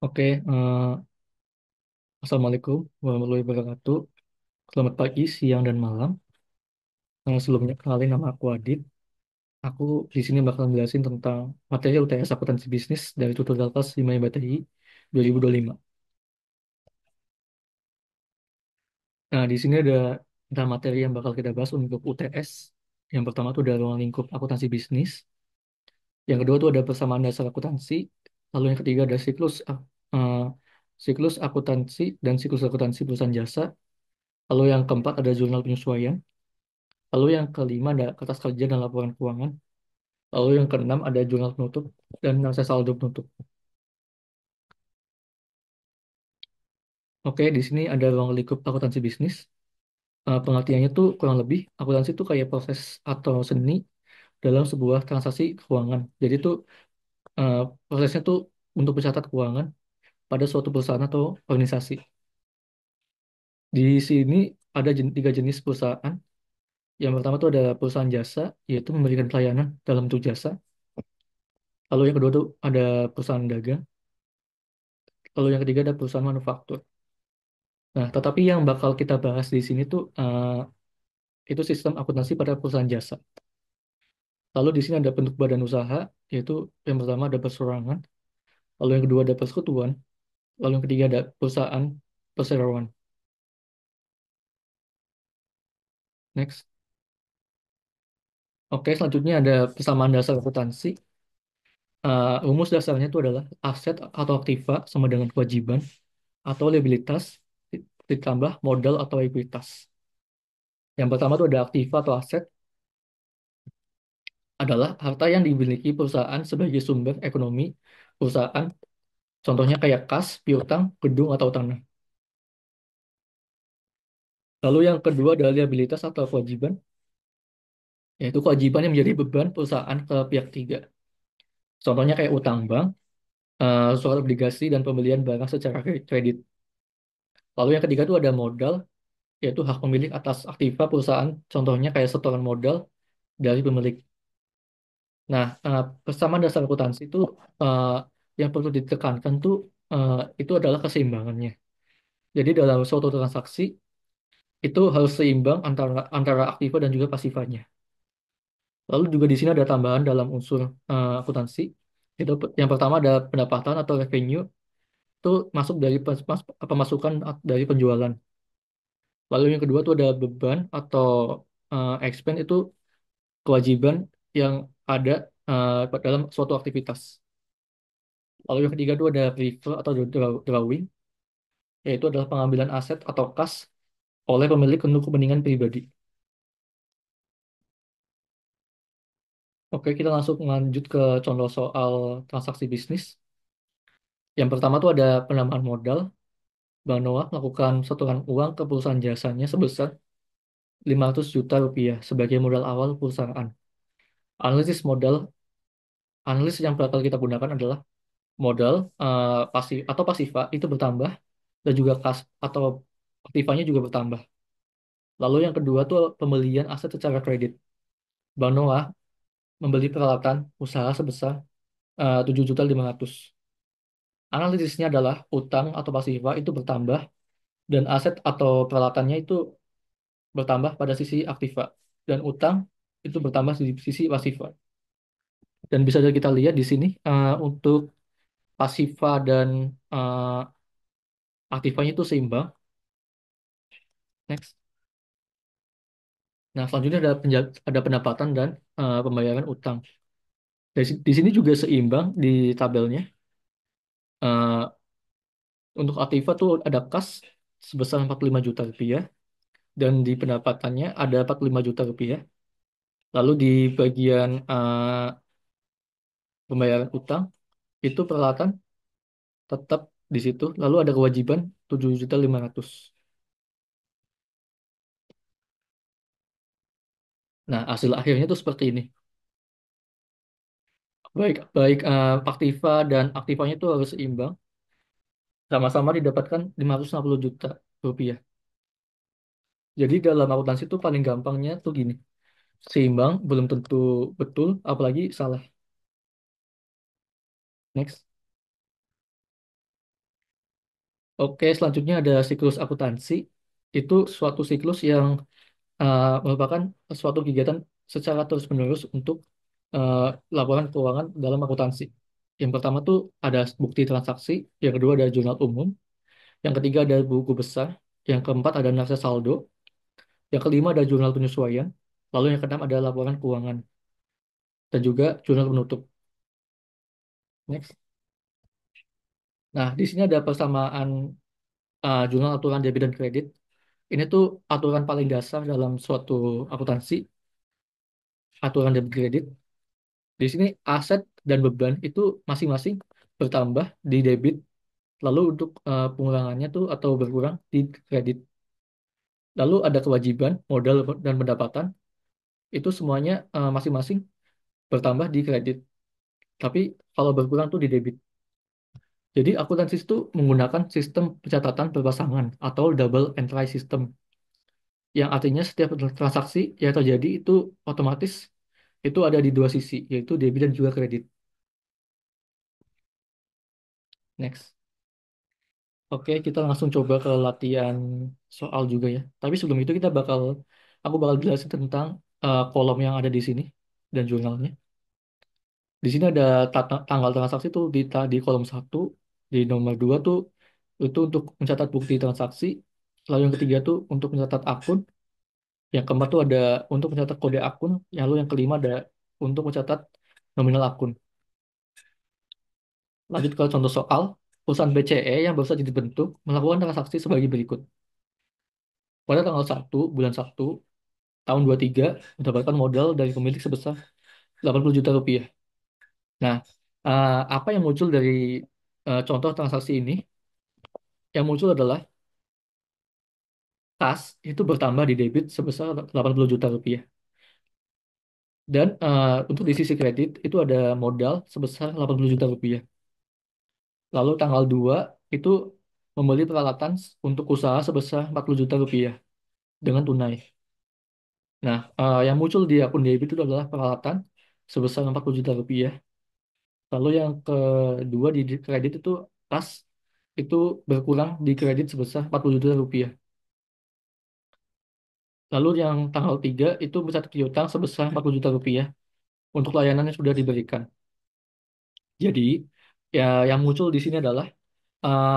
Oke, Assalamualaikum warahmatullahi wabarakatuh. Selamat pagi, siang, dan malam. Sebelumnya, kenalin nama aku Adit. Aku di sini bakal jelasin tentang materi UTS Akuntansi Bisnis dari tutorial kelas 5 MBTI 2025. Nah, di sini ada materi yang bakal kita bahas untuk UTS. Yang pertama itu ada ruang lingkup akuntansi bisnis. Yang kedua itu ada persamaan dasar akuntansi. Lalu yang ketiga ada eh, siklus akuntansi dan siklus akuntansi perusahaan jasa. Lalu yang keempat ada jurnal penyesuaian. Lalu yang kelima ada kertas kerja dan laporan keuangan. Lalu yang keenam ada jurnal penutup dan nilai saldo penutup. Oke, di sini ada ruang lingkup akuntansi bisnis. Pengertiannya tuh kurang lebih akuntansi itu kayak proses atau seni dalam sebuah transaksi keuangan. Jadi tuh eh, prosesnya tuh untuk mencatat keuangan pada suatu perusahaan atau organisasi. Di sini ada tiga jenis perusahaan. Yang pertama tuh ada perusahaan jasa, yaitu memberikan pelayanan dalam bentuk jasa. Lalu yang kedua tuh ada perusahaan dagang. Lalu yang ketiga ada perusahaan manufaktur. Nah, tetapi yang bakal kita bahas di sini tuh itu sistem akuntansi pada perusahaan jasa. Lalu di sini ada bentuk badan usaha, yaitu yang pertama ada perseroan, lalu yang kedua ada persekutuan, lalu yang ketiga ada perusahaan perseroan. Next. Oke, selanjutnya ada persamaan dasar akuntansi. Rumus dasarnya itu adalah aset atau aktiva sama dengan kewajiban atau liabilitas ditambah modal atau ekuitas. Yang pertama itu ada aktiva atau aset adalah harta yang dimiliki perusahaan sebagai sumber ekonomi perusahaan. Contohnya kayak kas, piutang, gedung, atau tanah. Lalu yang kedua adalah liabilitas atau kewajiban, yaitu kewajiban yang menjadi beban perusahaan ke pihak tiga. Contohnya kayak utang bank, surat obligasi, dan pembelian barang secara kredit. Lalu yang ketiga itu ada modal, yaitu hak pemilik atas aktiva perusahaan. Contohnya kayak setoran modal dari pemilik. Nah, persamaan dasar akuntansi itu eh, yang perlu ditekankan tuh itu adalah keseimbangannya. Jadi dalam suatu transaksi itu harus seimbang antara antara aktiva dan juga pasifanya. Lalu juga di sini ada tambahan dalam unsur akuntansi. Itu yang pertama ada pendapatan atau revenue itu masuk dari pemasukan dari penjualan. Lalu yang kedua itu ada beban atau expense itu kewajiban yang ada dalam suatu aktivitas. Lalu yang ketiga itu ada prefer atau drawing, yaitu adalah pengambilan aset atau kas oleh pemilik untuk kepentingan pribadi. Oke, kita langsung lanjut ke contoh soal transaksi bisnis. Yang pertama tuh ada penambahan modal. Bang Noah melakukan setoran uang ke perusahaan jasanya sebesar 500 juta rupiah sebagai modal awal perusahaan. Analisis modal, analis yang bakal kita gunakan adalah modal pasif atau pasifa itu bertambah dan juga kas atau aktifanya juga bertambah. Lalu yang kedua tuh pembelian aset secara kredit. Bang Noah membeli peralatan usaha sebesar 7.500.000. Analisisnya adalah utang atau pasifa itu bertambah dan aset atau peralatannya itu bertambah pada sisi aktiva dan utang itu bertambah di sisi pasifa. Dan bisa juga kita lihat di sini untuk pasifa dan eh, aktivanya itu seimbang. Next. Nah, selanjutnya ada pendapatan dan pembayaran utang. Di sini juga seimbang di tabelnya. Eh, untuk aktiva tuh ada kas sebesar 45 juta rupiah dan di pendapatannya ada 45 juta rupiah. Lalu di bagian pembayaran utang itu peralatan tetap di situ. Lalu ada kewajiban 7.500.000. Nah, hasil akhirnya tuh seperti ini. Baik, baik aktiva dan aktivanya itu harus seimbang. Sama-sama didapatkan 560 juta rupiah. Jadi dalam akuntansi itu paling gampangnya tuh gini. Seimbang belum tentu betul, apalagi salah. Next. Oke, selanjutnya ada siklus akuntansi. Itu suatu siklus yang merupakan suatu kegiatan secara terus-menerus untuk eh, laporan keuangan dalam akuntansi. Yang pertama tuh ada bukti transaksi, yang kedua ada jurnal umum, yang ketiga ada buku besar, yang keempat ada neraca saldo, yang kelima ada jurnal penyesuaian, lalu yang keenam ada laporan keuangan dan juga jurnal penutup. Next. Nah, di sini ada persamaan jurnal aturan debit dan kredit. Ini tuh aturan paling dasar dalam suatu akuntansi, aturan debit kredit. Di sini aset dan beban itu masing-masing bertambah di debit, lalu untuk pengurangannya tuh atau berkurang di kredit. Lalu ada kewajiban, modal dan pendapatan itu semuanya masing-masing bertambah di kredit. Tapi kalau berkurang tuh di debit. Jadi akuntansi itu menggunakan sistem pencatatan berpasangan atau double entry system, yang artinya setiap transaksi yang terjadi itu otomatis itu ada di dua sisi, yaitu debit dan juga kredit. Next. Oke, kita langsung coba ke latihan soal juga ya. Tapi sebelum itu aku bakal jelasin tentang kolom yang ada di sini dan jurnalnya. Di sini ada tanggal transaksi tuh di kolom satu, di nomor 2 tuh itu untuk mencatat bukti transaksi. Lalu yang ketiga tuh untuk mencatat akun. Yang keempat tuh ada untuk mencatat kode akun. Lalu yang kelima ada untuk mencatat nominal akun. Lanjut ke contoh soal. Perusahaan BCE yang baru saja dibentuk melakukan transaksi sebagai berikut. Pada tanggal 1 bulan 1 tahun 23 mendapatkan modal dari pemilik sebesar 80 juta rupiah. Nah, apa yang muncul dari contoh transaksi ini? Yang muncul adalah kas itu bertambah di debit sebesar 80 juta rupiah. Dan untuk di sisi kredit itu ada modal sebesar 80 juta rupiah. Lalu tanggal 2 itu membeli peralatan untuk usaha sebesar 40 juta rupiah dengan tunai. Nah, yang muncul di akun debit itu adalah peralatan sebesar 40 juta rupiah. Lalu yang kedua di kredit itu kas itu berkurang di kredit sebesar 40 juta rupiah. Lalu yang tanggal 3 itu mencatat piutang sebesar 40 juta rupiah untuk layanan yang sudah diberikan. Jadi, ya yang muncul di sini adalah uh,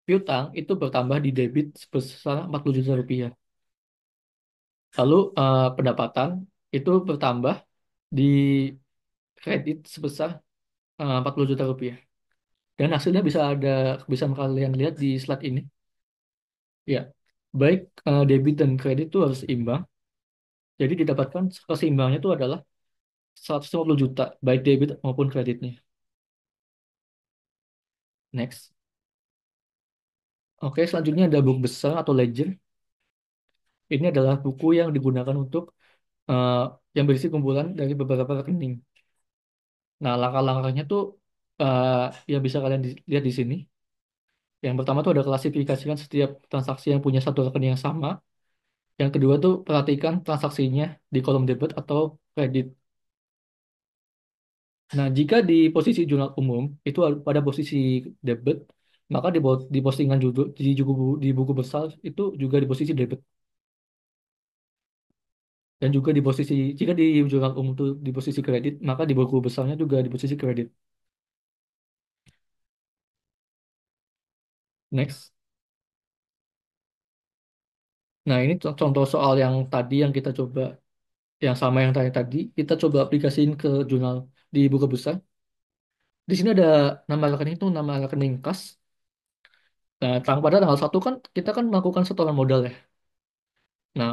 piutang itu bertambah di debit sebesar 40 juta rupiah. Lalu pendapatan itu bertambah di kredit sebesar 40 juta rupiah. Dan hasilnya bisa kalian lihat di slide ini. Ya, baik debit dan kredit itu harus seimbang. Jadi didapatkan keseimbangannya itu adalah 150 juta, baik debit maupun kreditnya. Next. Oke, selanjutnya ada book besar atau ledger. Ini adalah buku yang digunakan untuk eh, yang berisi kumpulan dari beberapa rekening. Nah, langkah-langkahnya tuh eh, yang bisa kalian lihat di sini. Yang pertama tuh ada klasifikasikan setiap transaksi yang punya satu rekening yang sama. Yang kedua tuh perhatikan transaksinya di kolom debit atau kredit. Nah, jika di posisi jurnal umum itu pada posisi debit, maka di postingan judul di buku besar itu juga di posisi debit. Dan juga di posisi jika di jurnal umum itu di posisi kredit, maka di buku besarnya juga di posisi kredit. Next. Nah, ini contoh soal yang tadi yang kita coba yang sama yang tadi tadi kita coba aplikasiin ke jurnal di buku besar. Di sini ada nama rekening itu nama rekening kas. Nah, pada tanggal 1 kan kita kan melakukan setoran modal ya. Nah,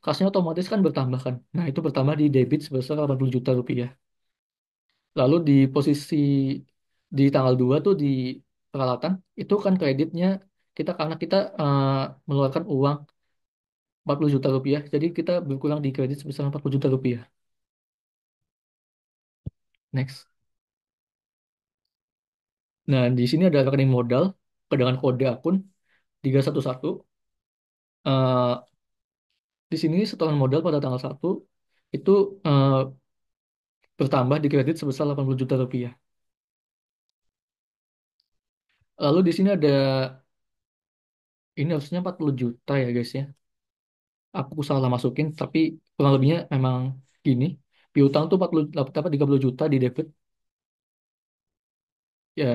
kasnya otomatis kan bertambah kan. Nah, itu bertambah di debit sebesar 80 juta rupiah. Lalu di posisi di tanggal 2 tuh di peralatan itu kan kreditnya karena kita mengeluarkan uang 40 juta rupiah. Jadi kita berkurang di kredit sebesar 40 juta rupiah. Next. Nah, di sini ada rekening modal dengan kode akun 311. Eh, di sini setoran modal pada tanggal 1 itu eh, bertambah di kredit sebesar 80 juta rupiah. Lalu di sini ada ini harusnya 40 juta ya guys ya. Aku salah masukin tapi kurang lebihnya memang gini. Piutang tuh 40 apa 30 juta di debit. Ya,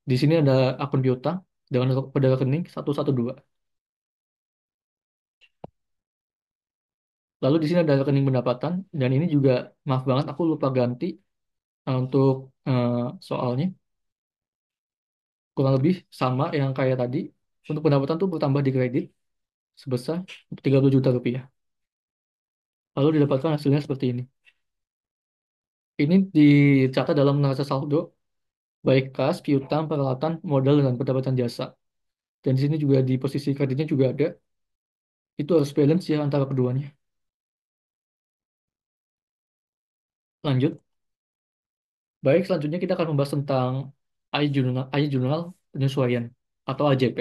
di sini ada akun piutang dengan pada rekening 112. Lalu di sini ada rekening pendapatan dan ini juga maaf banget aku lupa ganti untuk eh, soalnya kurang lebih sama yang kayak tadi. Untuk pendapatan tuh bertambah di kredit sebesar 30 juta rupiah. Lalu didapatkan hasilnya seperti ini. Ini dicatat dalam neraca saldo baik kas, piutang, peralatan, modal, dan pendapatan jasa. Dan di sini juga di posisi kreditnya juga ada. Itu harus balance ya antara keduanya. Lanjut. Baik, selanjutnya kita akan membahas tentang AI Jurnal Penyesuaian atau AJP.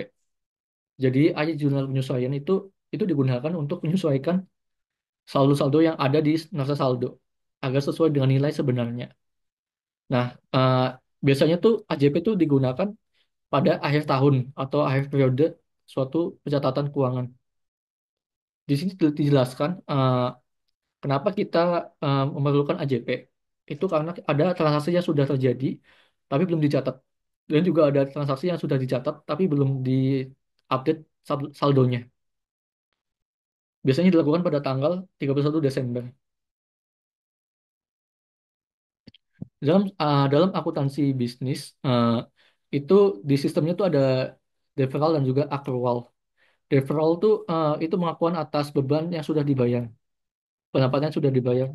Jadi AI Jurnal Penyesuaian itu digunakan untuk menyesuaikan saldo-saldo yang ada di neraca saldo agar sesuai dengan nilai sebenarnya. Nah, eh, biasanya tuh AJP itu digunakan pada akhir tahun atau akhir periode suatu pencatatan keuangan. Di sini dijelaskan kenapa kita memerlukan AJP. Itu karena ada transaksi yang sudah terjadi tapi belum dicatat. Dan juga ada transaksi yang sudah dicatat tapi belum diupdate saldonya. Biasanya dilakukan pada tanggal 31 Desember. Dalam akuntansi bisnis, itu di sistemnya tuh ada deferral dan juga accrual. Deferral tuh itu pengakuan atas beban yang sudah dibayar, pendapatan yang sudah dibayar.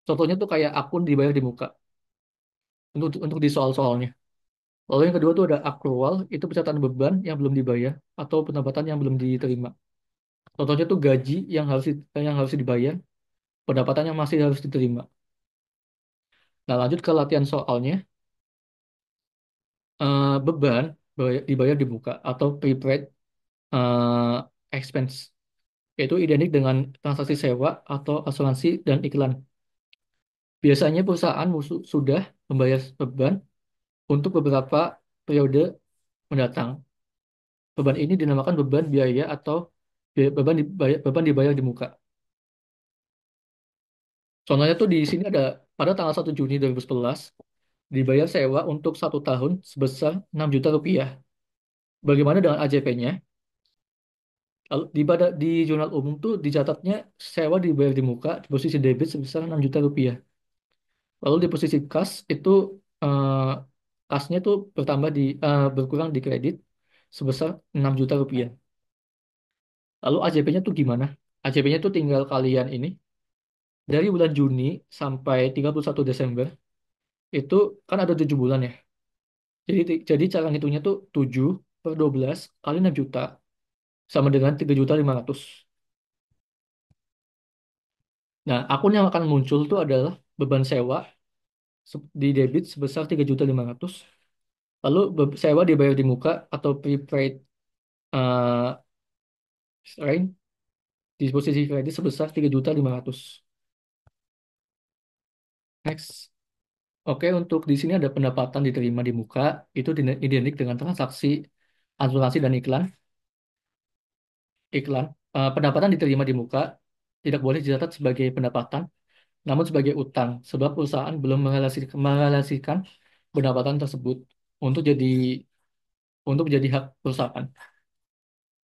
Contohnya tuh kayak akun dibayar di muka untuk di soal-soalnya. Lalu yang kedua tuh ada accrual, itu pencatatan beban yang belum dibayar atau pendapatan yang belum diterima. Contohnya tuh gaji yang harus dibayar, pendapatan yang masih harus diterima. Nah, lanjut ke latihan soalnya. Beban dibayar di muka atau prepaid expense, yaitu identik dengan transaksi sewa atau asuransi dan iklan. Biasanya perusahaan sudah membayar beban untuk beberapa periode mendatang. Beban ini dinamakan beban biaya atau beban dibayar di muka. Contohnya tuh di sini ada pada tanggal 1 Juni 2011 dibayar sewa untuk 1 tahun sebesar 6 juta rupiah. Bagaimana dengan AJP-nya? Lalu di jurnal umum tuh dicatatnya sewa dibayar di muka di posisi debit sebesar 6 juta rupiah. Lalu di posisi kas itu eh, kasnya tuh berkurang di kredit sebesar 6 juta rupiah. Lalu AJP-nya tuh gimana? AJP-nya tuh tinggal kalian ini dari bulan Juni sampai 31 Desember itu kan ada 7 bulan ya. Jadi cara ngitungnya tuh 7 per 12 kali 6 juta sama dengan 3.500.000. Nah, akun yang akan muncul tuh adalah beban sewa di debit sebesar 3.500.000. Lalu sewa dibayar di muka atau prepaid uh, rent di posisi kredit sebesar 3.500.000. Next. Oke, untuk di sini ada pendapatan diterima di muka, itu identik dengan transaksi asuransi dan iklan. Iklan. Pendapatan diterima di muka tidak boleh dicatat sebagai pendapatan, namun sebagai utang, sebab perusahaan belum merelasikan pendapatan tersebut untuk menjadi hak perusahaan.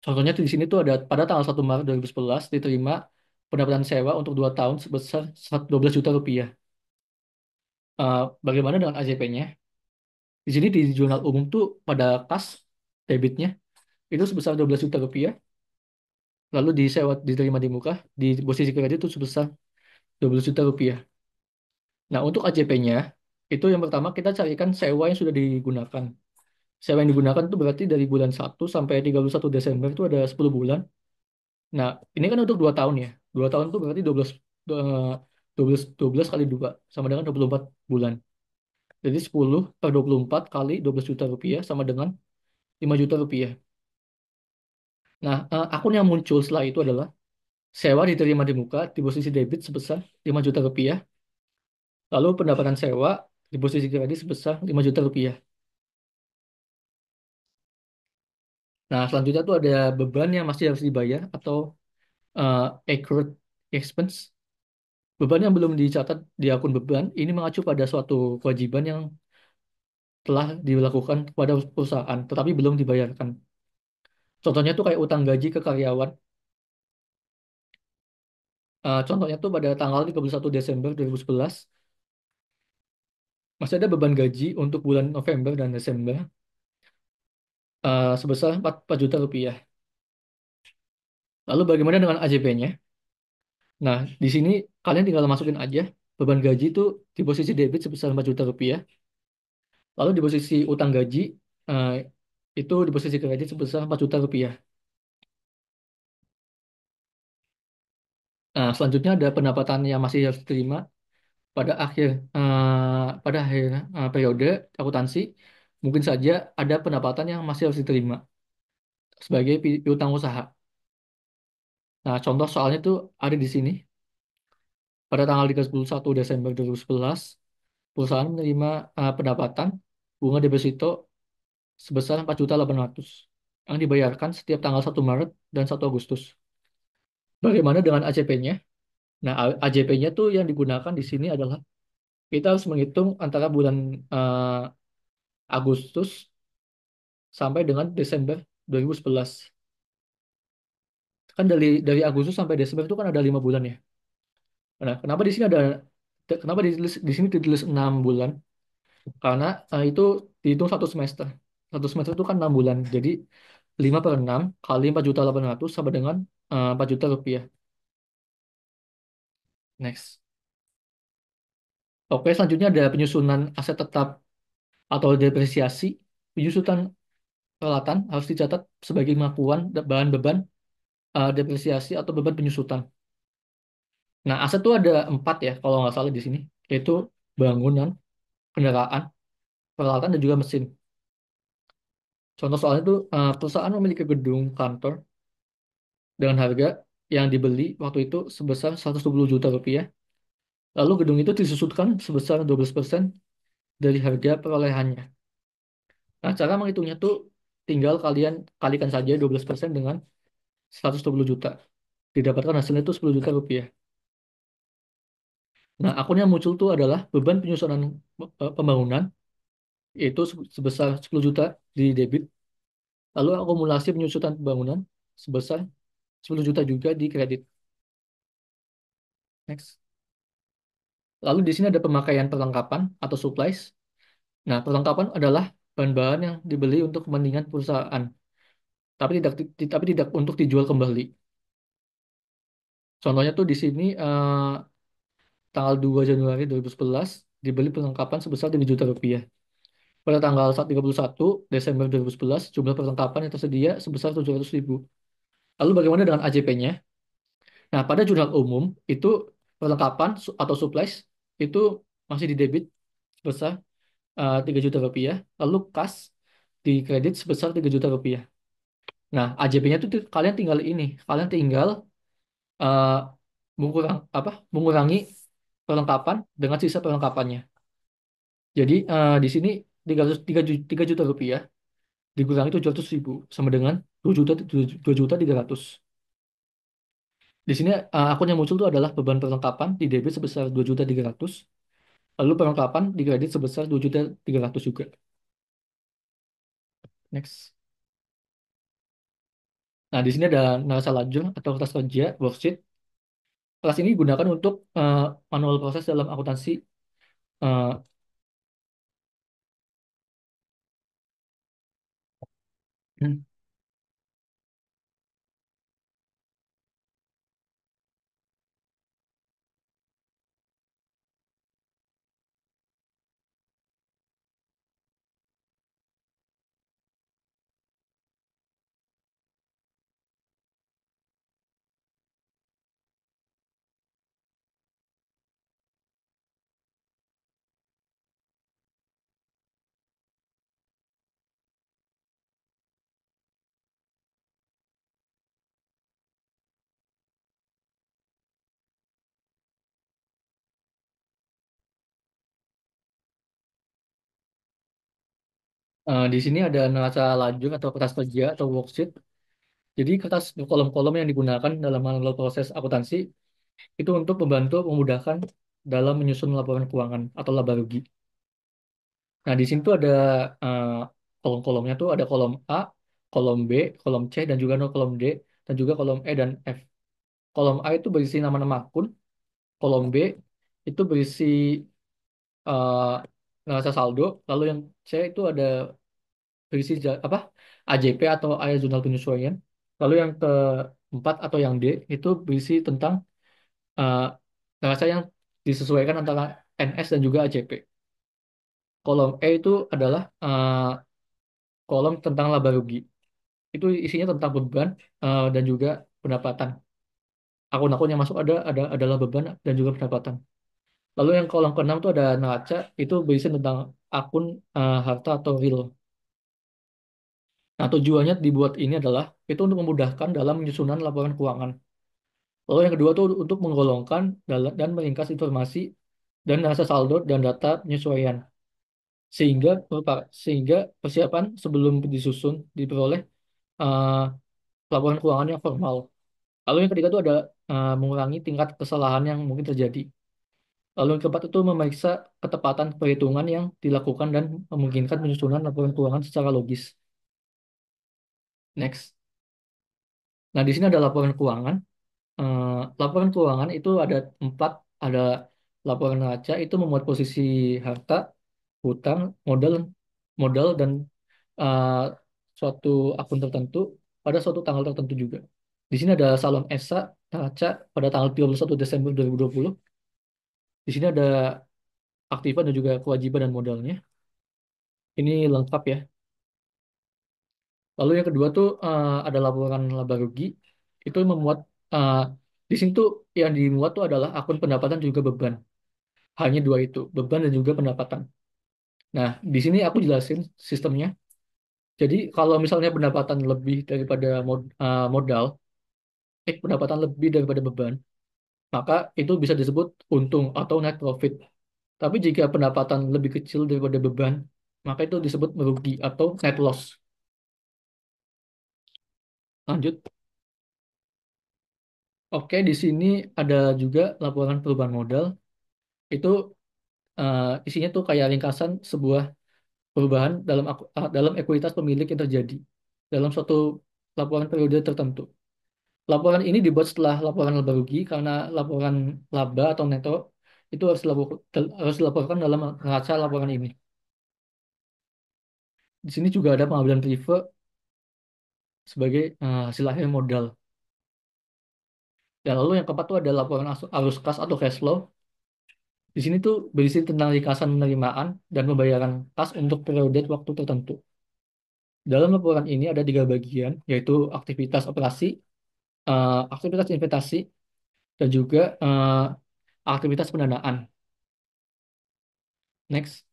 Contohnya di sini tuh ada pada tanggal 1 Maret 2011 diterima pendapatan sewa untuk 2 tahun sebesar 12 juta rupiah. Bagaimana dengan AJP-nya? Di sini di jurnal umum tuh pada kas debitnya itu sebesar 12 juta rupiah. Lalu diterima di muka di posisi kredit itu sebesar 12 juta rupiah. Nah, untuk AJP-nya itu yang pertama kita carikan sewa yang sudah digunakan. Sewa yang digunakan itu berarti dari bulan 1 sampai 31 Desember itu ada 10 bulan. Nah, ini kan untuk 2 tahun ya. 2 tahun itu berarti 12 kali 2 sama dengan 24 bulan. Jadi 10 per 24 kali 12 juta rupiah sama dengan 5 juta rupiah. Nah, akun yang muncul setelah itu adalah sewa diterima di muka di posisi debit sebesar 5 juta rupiah. Lalu pendapatan sewa di posisi kredit sebesar 5 juta rupiah. Nah, selanjutnya tuh ada beban yang masih harus dibayar atau uh, accrued expense. Beban yang belum dicatat di akun beban ini mengacu pada suatu kewajiban yang telah dilakukan kepada perusahaan tetapi belum dibayarkan. Contohnya tuh kayak utang gaji ke karyawan. Contohnya tuh pada tanggal 31 Desember 2011 masih ada beban gaji untuk bulan November dan Desember sebesar 4 juta rupiah. Lalu bagaimana dengan AJP-nya? Nah, di sini kalian tinggal masukin aja beban gaji itu di posisi debit sebesar 4 juta rupiah. Lalu di posisi utang gaji eh, itu di posisi kredit sebesar 4 juta rupiah. Nah, selanjutnya ada pendapatan yang masih harus diterima pada akhir periode akuntansi. Mungkin saja ada pendapatan yang masih harus diterima sebagai piutang usaha. Nah, contoh soalnya tuh ada di sini. Pada tanggal 31 Desember 2011, perusahaan menerima pendapatan bunga deposito sebesar 4.800.000 yang dibayarkan setiap tanggal 1 Maret dan 1 Agustus. Bagaimana dengan ACP-nya? Nah, AJP-nya tuh yang digunakan di sini adalah kita harus menghitung antara bulan eh, Agustus sampai dengan Desember 2011. Kan dari Agustus sampai Desember itu kan ada 5 bulan ya. Nah, kenapa di sini ditulis 6 bulan? Karena itu dihitung 1 semester. 1 semester itu kan 6 bulan. Jadi 5/6 kali 4.800.000 sama dengan 4 juta rupiah. Next. Oke, selanjutnya ada penyusunan aset tetap atau depresiasi. Penyusutan peralatan harus dicatat sebagai pengakuan bahan beban depresiasi atau beban penyusutan. Nah, aset itu ada 4 ya, kalau nggak salah di sini, yaitu bangunan, kendaraan, peralatan, dan juga mesin. Contoh soalnya itu perusahaan memiliki gedung kantor dengan harga yang dibeli waktu itu sebesar 120 juta rupiah. Lalu gedung itu disusutkan sebesar 12% dari harga perolehannya. Nah, cara menghitungnya tuh tinggal kalian kalikan saja 12% dengan 120 juta. Didapatkan hasilnya itu 10 juta rupiah. Nah, akun yang muncul tuh adalah beban penyusunan pembangunan, yaitu sebesar 10 juta di debit. Lalu akumulasi penyusutan pembangunan sebesar 10 juta juga di kredit. Next. Lalu di sini ada pemakaian perlengkapan atau supplies. Nah, perlengkapan adalah bahan-bahan yang dibeli untuk kepentingan perusahaan, tapi tidak untuk dijual kembali. Contohnya tuh di sini tanggal 2 Januari 2011 dibeli perlengkapan sebesar 3 juta rupiah. Pada tanggal 31 Desember 2011 jumlah perlengkapan yang tersedia sebesar 700.000. Lalu bagaimana dengan AJP-nya? Nah, pada jurnal umum itu perlengkapan atau supplies itu masih di debit sebesar 3 juta rupiah, lalu kas di kredit sebesar 3 juta rupiah. Nah, AJP-nya itu kalian tinggal eh, mengurangi perlengkapan dengan sisa perlengkapannya. Jadi di sini 3 juta rupiah dikurangi 700.000 sama dengan 2 juta 300. Di sini akun yang muncul itu adalah beban perlengkapan di debit sebesar 2.300.000, lalu perlengkapan di kredit sebesar 2.300.000 juga. Next. Nah, di sini ada neraca lajur atau kertas kerja worksheet. Kelas ini digunakan untuk manual proses dalam akuntansi. eh, Di sini ada neraca lajur atau kertas kerja atau worksheet. Jadi kertas kolom-kolom yang digunakan dalam manual proses akuntansi itu untuk membantu memudahkan dalam menyusun laporan keuangan atau laba rugi. Nah, di sini tuh ada eh, kolom-kolomnya tuh ada kolom A, kolom B, kolom C, dan juga ada kolom D, dan juga kolom E dan F. Kolom A itu berisi nama-nama akun, kolom B itu berisi eh, neraca saldo, lalu yang C itu ada berisi apa AJP atau Area Jurnal Penyesuaian. Lalu yang keempat atau yang D itu berisi tentang eh, neraca yang disesuaikan antara NS dan juga AJP. Kolom E itu adalah kolom tentang laba rugi. Itu isinya tentang beban dan juga pendapatan. Akun-akun yang masuk ada adalah beban dan juga pendapatan. Lalu yang kolom keenam itu ada neraca, itu berisi tentang akun harta atau real. Nah, tujuannya dibuat ini adalah itu untuk memudahkan dalam penyusunan laporan keuangan. Lalu yang kedua itu untuk menggolongkan dan meringkas informasi dan neraca saldo dan data penyesuaian sehingga persiapan sebelum disusun diperoleh eh, laporan keuangan yang formal. Lalu yang ketiga itu ada mengurangi tingkat kesalahan yang mungkin terjadi. Lalu yang keempat itu memeriksa ketepatan perhitungan yang dilakukan dan memungkinkan penyusunan laporan keuangan secara logis. Next. Nah, di sini ada laporan keuangan. Eh, Laporan keuangan itu ada empat. Ada laporan neraca itu memuat posisi harta, hutang, modal, modal dan eh, suatu akun tertentu pada suatu tanggal tertentu juga. Di sini ada salon ESA neraca pada tanggal 31 Desember 2020. Di sini ada aktifan dan juga kewajiban dan modalnya. Ini lengkap ya. Lalu yang kedua tuh ada laporan laba rugi. Itu memuat eh, di sini tuh yang dimuat tuh adalah akun pendapatan dan juga beban. Hanya dua itu, beban dan juga pendapatan. Nah, di sini aku jelasin sistemnya. Jadi kalau misalnya pendapatan lebih daripada modal, pendapatan lebih daripada beban, maka itu bisa disebut untung atau net profit. Tapi jika pendapatan lebih kecil daripada beban, maka itu disebut merugi atau net loss. Lanjut. Oke, di sini ada juga laporan perubahan modal. Itu isinya tuh kayak ringkasan sebuah perubahan dalam ekuitas pemilik yang terjadi dalam suatu laporan periode tertentu. Laporan ini dibuat setelah laporan laba rugi karena laporan laba atau neto itu harus dilaporkan dalam neraca laporan ini. Di sini juga ada pengambilan prive sebagai hasil akhir modal. Dan lalu yang keempat tuh ada laporan arus kas atau cash flow. Di sini tuh berisi tentang ringkasan penerimaan dan pembayaran kas untuk periode waktu tertentu. Dalam laporan ini ada tiga bagian, yaitu aktivitas operasi, aktivitas investasi, dan juga aktivitas pendanaan. Next.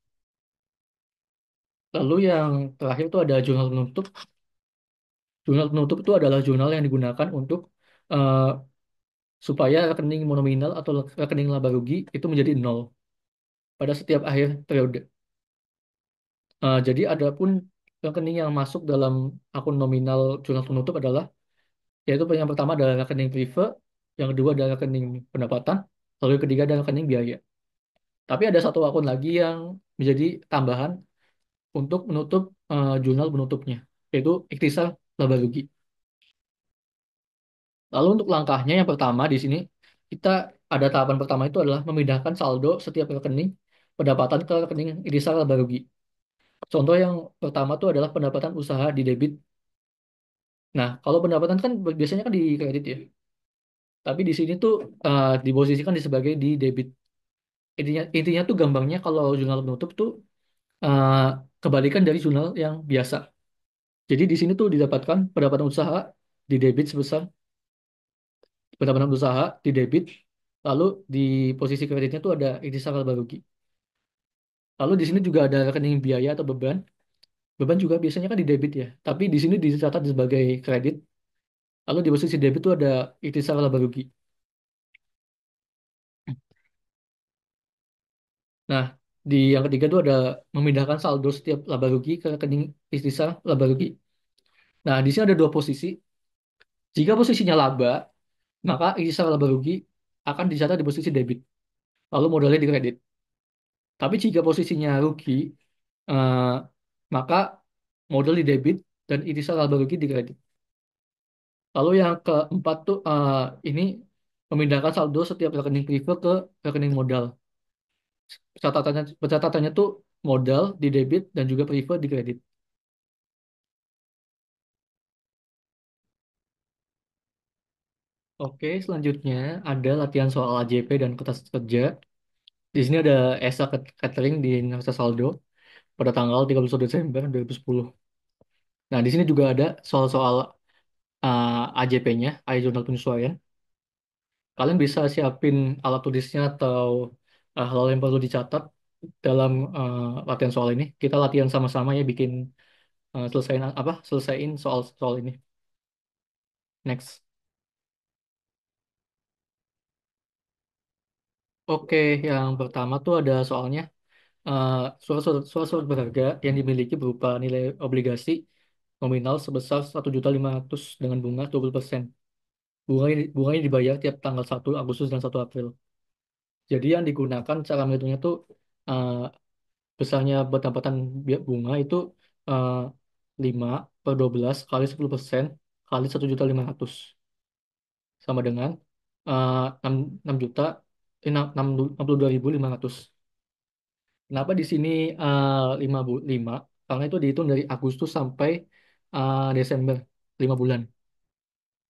Lalu yang terakhir itu ada jurnal penutup. Jurnal penutup itu adalah jurnal yang digunakan untuk eh, supaya rekening monominal atau rekening laba rugi itu menjadi nol pada setiap akhir periode. Jadi adapun rekening yang masuk dalam akun nominal jurnal penutup adalah yaitu yang pertama adalah rekening prive, yang kedua adalah rekening pendapatan, lalu yang ketiga adalah rekening biaya. Tapi ada satu akun lagi yang menjadi tambahan untuk menutup jurnal penutupnya, yaitu ikhtisar laba rugi. Lalu untuk langkahnya yang pertama di sini kita ada tahapan pertama itu adalah memindahkan saldo setiap rekening pendapatan ke rekening ikhtisar laba rugi. Contoh yang pertama itu adalah pendapatan usaha di debit. Nah, kalau pendapatan kan biasanya kan di kredit ya. Tapi di sini tuh diposisikan sebagai di debit. Intinya tuh gampangnya kalau jurnal penutup tuh eh, kebalikan dari jurnal yang biasa. Jadi di sini tuh didapatkan pendapatan usaha di debit sebesar pendapatan usaha di debit, lalu di posisi kreditnya tuh ada ikhtisar laba rugi. Lalu di sini juga ada rekening biaya atau beban. Beban juga biasanya kan di debit ya, tapi di sini dicatat sebagai kredit. Lalu di posisi debit tuh ada ikhtisar laba rugi. Nah, Di yang ketiga itu ada memindahkan saldo setiap laba rugi ke rekening istisna laba rugi. Nah, di sini ada dua posisi. Jika posisinya laba, maka istisna laba rugi akan dicatat di posisi debit, lalu modalnya dikredit. Tapi jika posisinya rugi, eh, maka modal di debit dan istisna laba rugi dikredit. Lalu yang keempat tuh ini memindahkan saldo setiap rekening prefer ke rekening modal. Pencatatannya tuh modal di debit dan juga prefer di kredit. Oke, selanjutnya ada latihan soal AJP dan kertas kerja. Di sini ada Esa Catering di Nasa Saldo pada tanggal 31 Desember 2010. Nah, di sini juga ada soal-soal AJP-nya, Aya Jurnal Penyesuaian. Kalian bisa siapin alat tulisnya atau hal-hal yang perlu dicatat dalam latihan soal ini. Kita latihan sama-sama ya bikin selesaiin soal-soal ini. Next. Oke, yang pertama tuh ada soalnya eh, surat-surat berharga yang dimiliki berupa nilai obligasi nominal sebesar 1.500.000 dengan bunga 20%. Bunganya dibayar tiap tanggal 1 Agustus dan 1 April. Jadi yang digunakan cara menghitungnya tuh eh, besarnya pendapatan bunga itu eh, 5 per 12 kali 10% kali 1.500.000 sama dengan 6 juta 62.500. Kenapa di sini 5? Karena itu dihitung dari Agustus sampai Desember, 5 bulan.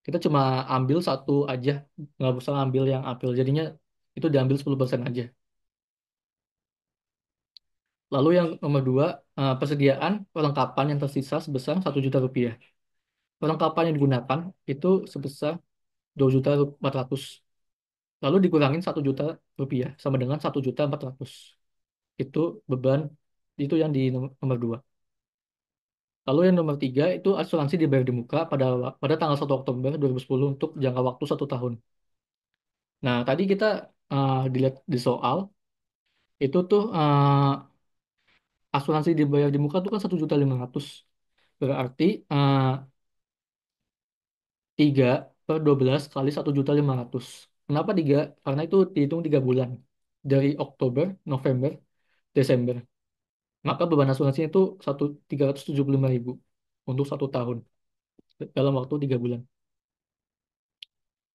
Kita cuma ambil satu aja, nggak usah ambil yang April. Jadinya itu diambil 10% aja. Lalu yang nomor 2, persediaan perlengkapan yang tersisa sebesar 1 juta rupiah. Perlengkapan yang digunakan itu sebesar 2.400.000. Lalu dikurangin 1 juta rupiah sama dengan 1.400.000. Itu beban, itu yang di nomor 2. Lalu yang nomor 3 itu asuransi dibayar di muka pada tanggal 1 Oktober 2010 untuk jangka waktu 1 tahun. Nah, tadi kita dilihat di soal, itu tuh asuransi dibayar di muka itu kan 1.500.000. Berarti 3 per 12 kali 1.500.000. Kenapa 3? Karena itu dihitung 3 bulan. Dari Oktober, November, Desember. Maka beban asuransinya itu 375.000 untuk 1 tahun dalam waktu 3 bulan.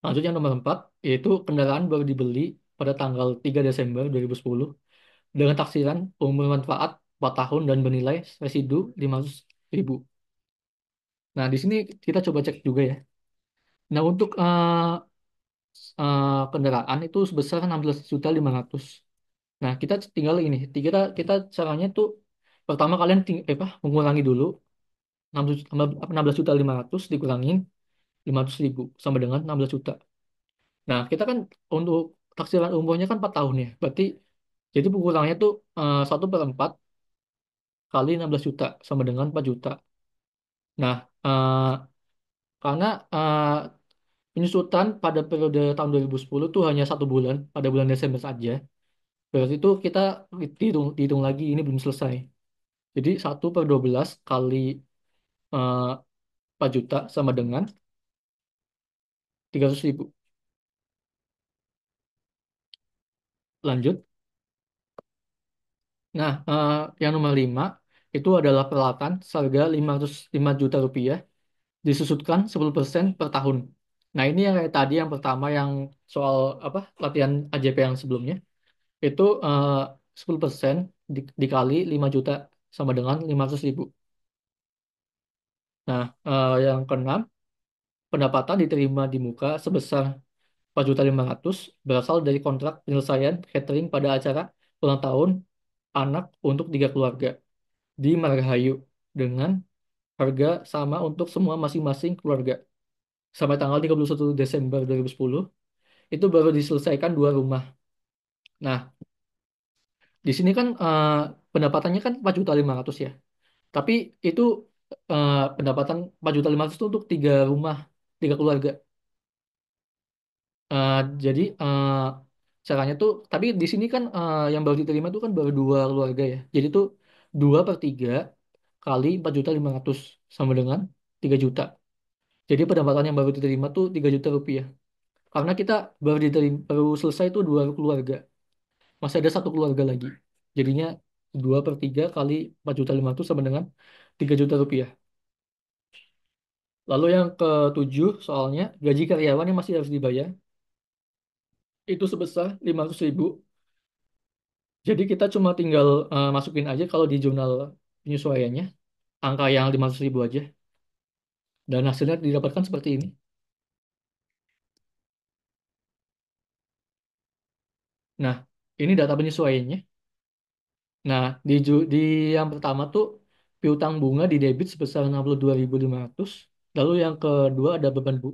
Lanjut yang nomor 4, yaitu kendaraan baru dibeli pada tanggal 3 Desember 2010 dengan taksiran umur manfaat 4 tahun dan bernilai residu 500.000. Nah, di sini kita coba cek juga ya. Nah, untuk kendaraan itu sebesar 16.500.000. Nah, kita tinggal ini, kita caranya tuh pertama kalian mengurangi dulu 16.500.000 dikurangin 500.000 sama dengan 16 juta. Nah, kita kan untuk taksiran umurnya kan 4 tahun ya. Berarti jadi pengurangannya tuh 1/4 kali 16 juta sama dengan 4 juta. Nah, karena penyusutan pada periode tahun 2010 tuh hanya 1 bulan, pada bulan Desember saja. Berarti itu kita dihitung lagi, ini belum selesai. Jadi 1/12 kali eh, 4 juta sama dengan 300.000. Lanjut. Nah, yang nomor 5 itu adalah peralatan seharga 505 juta rupiah disusutkan 10% per tahun. Nah, ini yang kayak tadi yang pertama yang soal latihan AJP yang sebelumnya itu 10% dikali 5 juta sama dengan 500.000. Nah, yang keenam, pendapatan diterima di muka sebesar 4.500.000 berasal dari kontrak penyelesaian catering pada acara ulang tahun anak untuk 3 keluarga di Margahayu dengan harga sama untuk semua masing-masing keluarga. Sampai tanggal 31 Desember 2010 itu baru diselesaikan 2 rumah. Nah, di sini kan pendapatannya kan 4.500.000 ya. Tapi itu pendapatan 4.500.000 itu untuk 3 rumah, 3 keluarga. Jadi Caranya tuh, tapi di sini kan yang baru diterima tuh kan baru dua keluarga ya. Jadi tuh 2/3 kali 4.500.000 sama dengan 3 juta. Jadi pendapatan yang baru diterima tuh 3 juta rupiah. Karena kita baru selesai tuh dua keluarga. Masih ada satu keluarga lagi. Jadinya 2/3 kali 4.500.000 sama dengan 3 juta rupiah. Lalu yang ketujuh soalnya gaji karyawan yang masih harus dibayar itu sebesar 500.000. Jadi kita cuma tinggal masukin aja kalau di jurnal penyesuaiannya angka yang 500.000 aja. Dan hasilnya didapatkan seperti ini. Nah, ini data penyesuaiannya. Nah, di yang pertama tuh piutang bunga di debit sebesar 62.500. Lalu yang kedua ada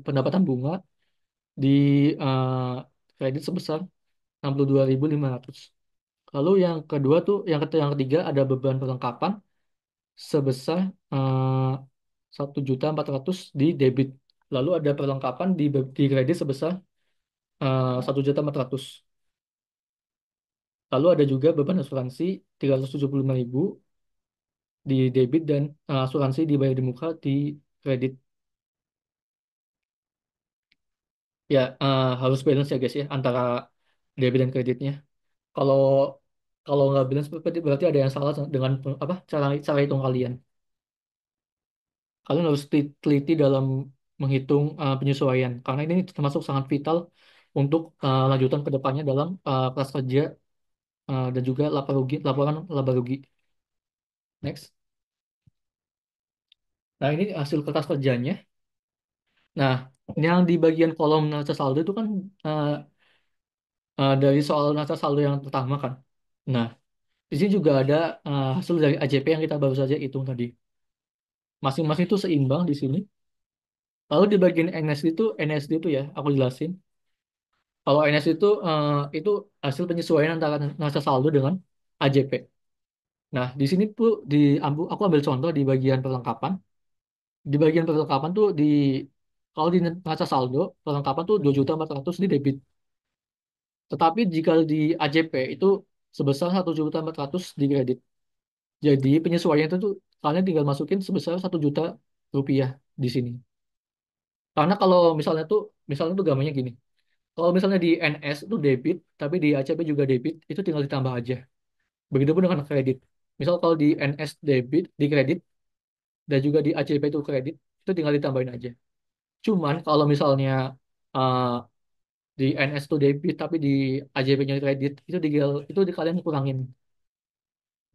pendapatan bunga di eh, kredit sebesar 62.500. Lalu yang kedua tuh yang ketiga ada beban perlengkapan sebesar 1.400.000 di debit. Lalu ada perlengkapan di kredit sebesar 1.400.000. Lalu ada juga beban asuransi 375.000 di debit dan asuransi dibayar di muka di kredit. Ya, harus balance ya guys ya antara debit dan kreditnya. Kalau kalau nggak balance berarti ada yang salah dengan apa cara cara hitung kalian. Kalian harus teliti dalam menghitung penyesuaian karena ini termasuk sangat vital untuk lanjutan ke depannya dalam kelas kerja dan juga laporan laba rugi. Next. Nah, ini hasil kertas kerjanya. Nah, yang di bagian kolom neraca saldo itu kan uh, dari soal neraca saldo yang pertama kan. Nah, di sini juga ada hasil dari AJP yang kita baru saja hitung tadi. Masing-masing itu seimbang di sini. Lalu di bagian NSD itu ya, aku jelasin. Kalau NSD itu hasil penyesuaian antara neraca saldo dengan AJP. Nah, di sini tuh aku ambil contoh di bagian perlengkapan. Di bagian perlengkapan tuh kalau di neraca saldo, perlengkapan tuh 2.400.000 di debit. Tetapi jika di AJP itu sebesar 1.400.000 di kredit. Jadi penyesuaian itu tuh kalian tinggal masukin sebesar 1 juta rupiah di sini. Karena kalau misalnya tuh gambarnya gini. Kalau misalnya di NS itu debit, tapi di ACP juga debit, itu tinggal ditambah aja. Begitupun dengan kredit. Misal kalau di NS debit, di kredit, dan juga di ACP itu kredit, itu tinggal ditambahin aja. Cuman kalau misalnya uh, di NS itu debit, tapi di AJP-nya kredit, itu kalian kurangin.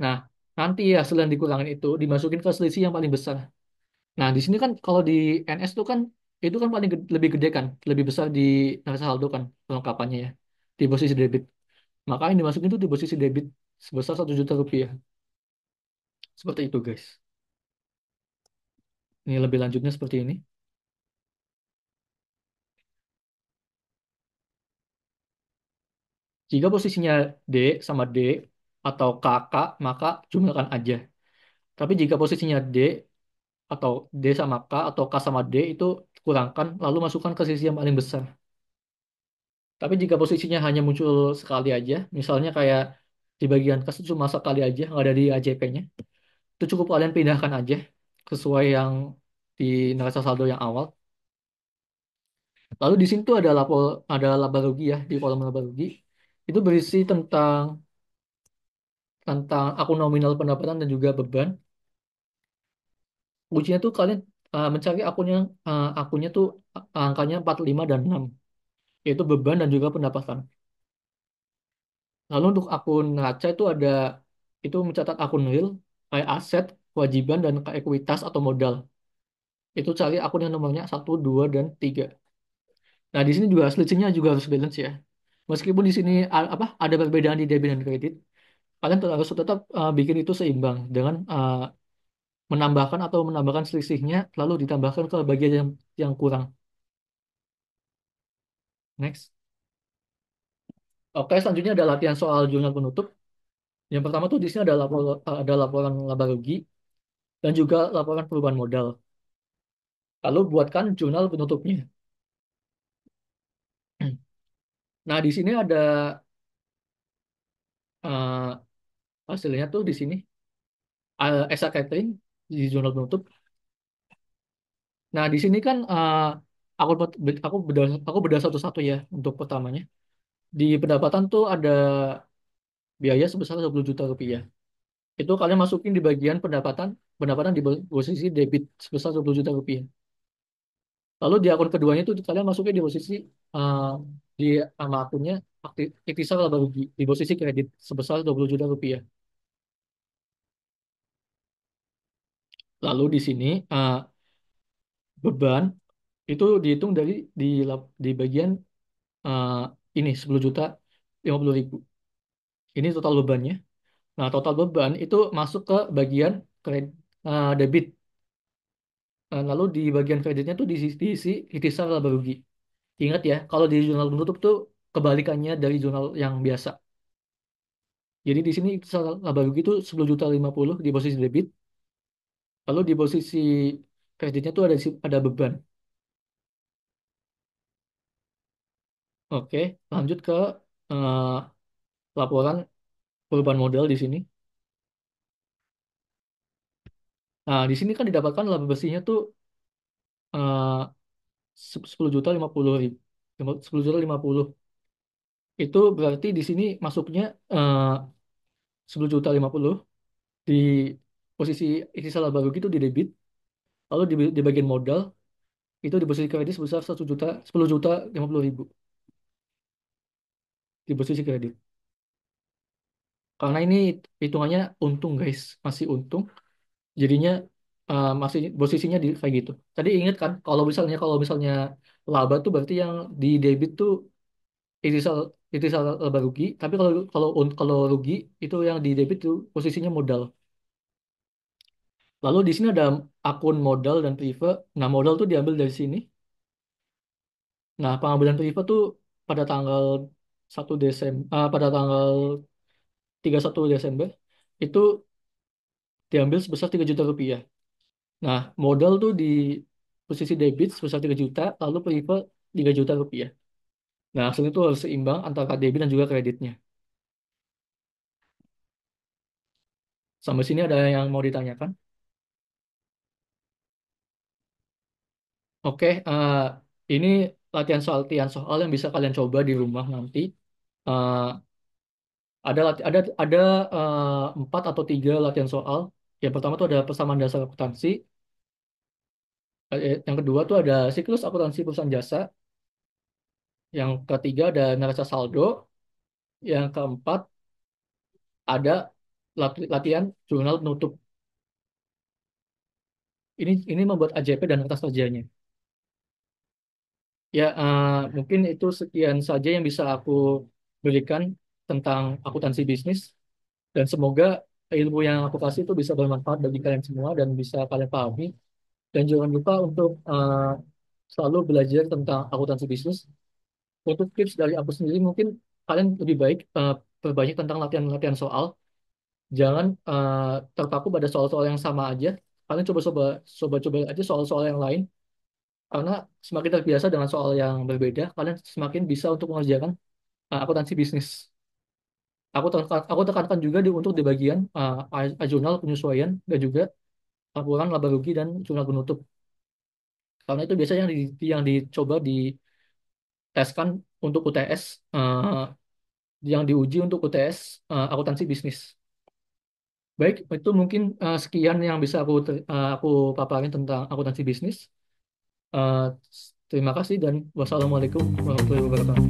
Nah, nanti hasil yang dikurangin itu dimasukin ke selisih yang paling besar. Nah, di sini kan kalau di NS itu kan lebih gede kan, lebih besar di neraca saldo kan perlengkapannya ya, di posisi debit. Maka yang dimasukin itu di posisi debit sebesar 1 juta rupiah. Seperti itu guys. Ini lebih lanjutnya seperti ini. Jika posisinya D sama D atau kakak, maka jumlahkan aja. Tapi jika posisinya D atau D sama K atau K sama D itu kurangkan, lalu masukkan ke sisi yang paling besar. Tapi jika posisinya hanya muncul sekali aja, misalnya kayak di bagian kas itu cuma sekali aja, nggak ada di AJP-nya, itu cukup kalian pindahkan aja sesuai yang di neraca saldo yang awal. Lalu di sini tuh ada laba rugi ya, di kolom laba rugi. Itu berisi tentang tentang akun nominal pendapatan dan juga beban. Kuncinya tuh kalian mencari akunnya tuh angkanya 45 dan 6, yaitu beban dan juga pendapatan. Lalu untuk akun neraca itu mencatat akun real, kayak aset, kewajiban, dan kayak ekuitas atau modal. Itu cari akun yang nomornya 1, 2, dan 3. Nah, di sini juga selisihnya juga harus balance ya. Meskipun di sini ada perbedaan di debit dan kredit, kalian harus tetap bikin itu seimbang dengan menambahkan selisihnya lalu ditambahkan ke bagian yang kurang. Next. Oke, selanjutnya ada latihan soal jurnal penutup. Yang pertama tuh di sini ada laporan laba rugi dan juga laporan perubahan modal. Lalu buatkan jurnal penutupnya. Nah, di sini Eh, hasilnya tuh di sini Esa Catering di jurnal penutup. Nah, di sini kan aku beda satu-satu ya untuk pertamanya. Di pendapatan tuh ada biaya sebesar 20 juta rupiah. Itu kalian masukin di bagian pendapatan pendapatan di posisi debit sebesar 20 juta rupiah. Lalu di akun keduanya itu kalian masukin di posisi eh, di nama akunnya Iktisar Laba Rugi di posisi kredit sebesar 20 juta rupiah. Lalu di sini beban itu dihitung dari di bagian eh, ini 10 juta 50 ribu. Ini total bebannya. Nah, total beban itu masuk ke bagian debit. Lalu di bagian kreditnya tuh diisi ikhtisar laba rugi. Ingat ya, kalau di jurnal penutup tuh kebalikannya dari jurnal yang biasa. Jadi di sini ikhtisar laba rugi itu 10 juta 50 di posisi debit. Lalu di posisi kreditnya tuh ada beban. Oke, lanjut ke eh, laporan perubahan modal di sini. Nah, di sini kan didapatkan laba bersihnya tuh eh, 10 juta 50 ribu. 10 juta 50. Itu berarti di sini masuknya 10 juta 50 di posisi ikhtisar laba rugi itu di debit. Lalu di bagian modal itu di posisi kredit sebesar 1 juta 10 juta 50 ribu di posisi kredit. Karena ini hitungannya untung guys, masih untung. Jadinya masih posisinya di kayak gitu. Tadi ingat kan kalau misalnya laba tuh berarti yang di debit tuh ikhtisar ikhtisar laba rugi, tapi kalau rugi itu yang di debit tuh posisinya modal. Lalu di sini ada akun modal dan prive. Nah, modal tuh diambil dari sini. Nah, pengambilan prive tuh pada tanggal 1 Desember, pada tanggal 31 Desember itu diambil sebesar 3 juta rupiah. Nah, modal tuh di posisi debit sebesar 3 juta, lalu prive 3 juta rupiah. Nah, hasilnya itu harus seimbang antara debit dan juga kreditnya. Sampai sini ada yang mau ditanyakan? Oke, ini latihan soal yang bisa kalian coba di rumah nanti. Eh, ada 4 atau 3 latihan soal. Yang pertama tuh ada persamaan dasar akuntansi. Yang kedua tuh ada siklus akuntansi perusahaan jasa. Yang ketiga ada neraca saldo. Yang keempat ada latihan jurnal penutup. Ini membuat AJP dan kertas kerjanya. Ya, mungkin itu sekian saja yang bisa aku berikan tentang akuntansi bisnis. Dan semoga ilmu yang aku kasih itu bisa bermanfaat bagi kalian semua dan bisa kalian pahami. Dan jangan lupa untuk selalu belajar tentang akuntansi bisnis. Untuk tips dari aku sendiri, mungkin kalian lebih baik perbanyak tentang latihan-latihan soal. Jangan terpaku pada soal-soal yang sama aja. Kalian coba-coba aja soal-soal yang lain. Karena semakin terbiasa dengan soal yang berbeda, kalian semakin bisa untuk mengerjakan akuntansi bisnis. Aku tekankan juga untuk di bagian jurnal penyesuaian dan juga laporan laba rugi dan jurnal penutup. Karena itu biasanya yang dicoba diteskan untuk UTS, yang diuji untuk UTS akuntansi bisnis. Baik, itu mungkin sekian yang bisa aku paparin tentang akuntansi bisnis. Eh, Terima kasih dan wassalamualaikum warahmatullahi wabarakatuh.